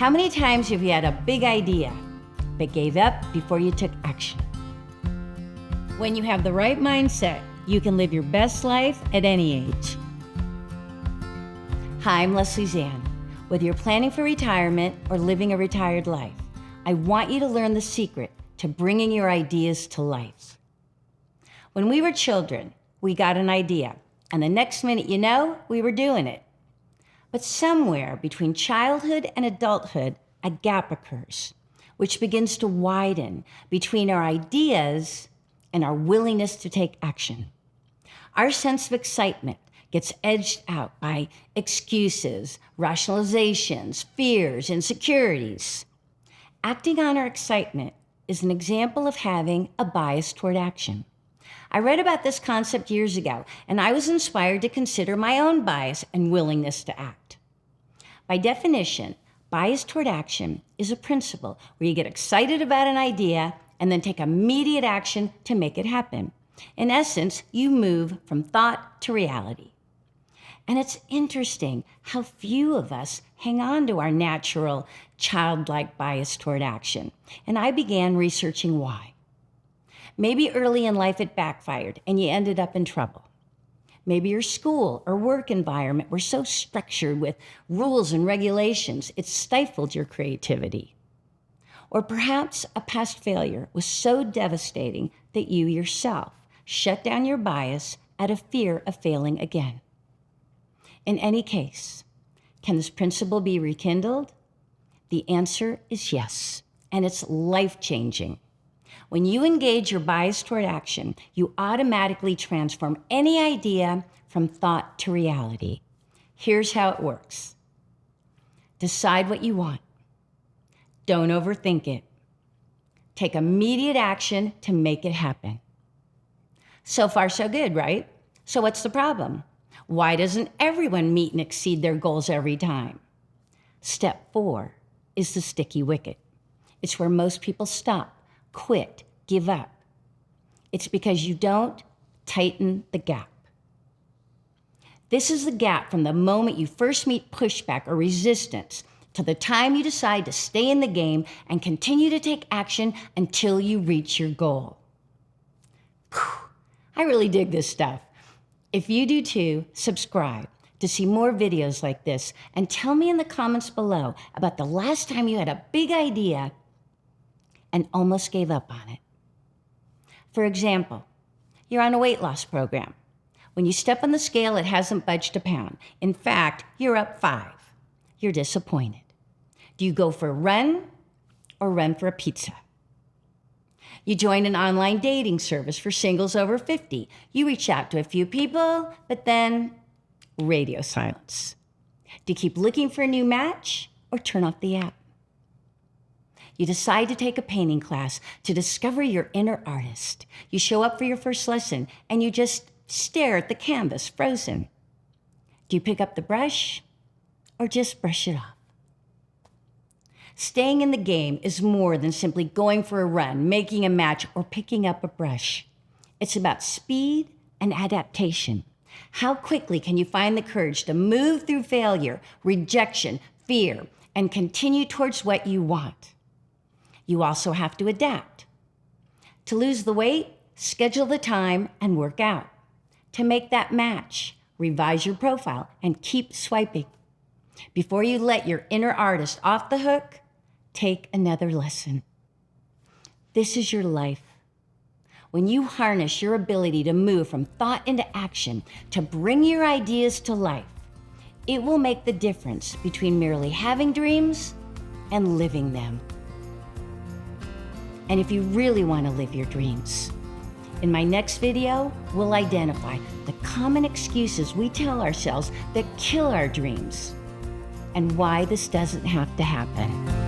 How many times have you had a big idea, but gave up before you took action? When you have the right mindset, you can live your best life at any age. Hi, I'm Leslie Zan. Whether you're planning for retirement or living a retired life, I want you to learn the secret to bringing your ideas to life. When we were children, we got an idea, and the next minute you know, we were doing it. But somewhere between childhood and adulthood, a gap occurs, which begins to widen between our ideas and our willingness to take action. Our sense of excitement gets edged out by excuses, rationalizations, fears, insecurities. Acting on our excitement is an example of having a bias toward action. I read about this concept years ago, and I was inspired to consider my own bias and willingness to act. By definition, bias toward action is a principle where you get excited about an idea and then take immediate action to make it happen. In essence, you move from thought to reality. And it's interesting how few of us hang on to our natural, childlike bias toward action. And I began researching why. Maybe early in life it backfired and you ended up in trouble. Maybe your school or work environment were so structured with rules and regulations, it stifled your creativity. Or perhaps a past failure was so devastating that you yourself shut down your bias out of fear of failing again. In any case, can this principle be rekindled? The answer is yes, and it's life-changing. When you engage your bias toward action, you automatically transform any idea from thought to reality. Here's how it works. Decide what you want. Don't overthink it. Take immediate action to make it happen. So far, so good, right? So what's the problem? Why doesn't everyone meet and exceed their goals every time? Step 4 is the sticky wicket. It's where most people stop, quit, give up. It's because you don't tighten the gap. This is the gap from the moment you first meet pushback or resistance to the time you decide to stay in the game and continue to take action until you reach your goal. Whew, I really dig this stuff. If you do too, subscribe to see more videos like this and tell me in the comments below about the last time you had a big idea and almost gave up on it. For example, you're on a weight loss program. When you step on the scale, it hasn't budged a pound. In fact, you're up 5. You're disappointed. Do you go for a run or run for a pizza? You join an online dating service for singles over 50. You reach out to a few people, but then radio silence. Do you keep looking for a new match or turn off the app? You decide to take a painting class to discover your inner artist. You show up for your first lesson and you just stare at the canvas, frozen. Do you pick up the brush or just brush it off? Staying in the game is more than simply going for a run, making a match, or picking up a brush. It's about speed and adaptation. How quickly can you find the courage to move through failure, rejection, fear, and continue towards what you want? You also have to adapt. To lose the weight, schedule the time and work out. To make that match, revise your profile and keep swiping. Before you let your inner artist off the hook, take another lesson. This is your life. When you harness your ability to move from thought into action, to bring your ideas to life, it will make the difference between merely having dreams and living them. And if you really want to live your dreams, in my next video, we'll identify the common excuses we tell ourselves that kill our dreams and why this doesn't have to happen.